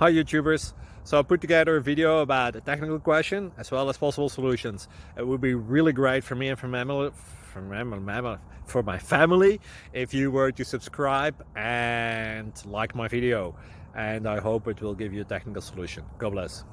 Hi YouTubers! So I put together a video about a technical question as well as possible solutions. It would be really great for me and for my family if you were to subscribe and like my video, and I hope it will give you a technical solution. God bless.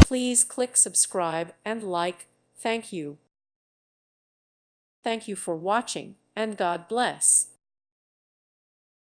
Please click subscribe and like. Thank you. Thank you for watching, and God bless.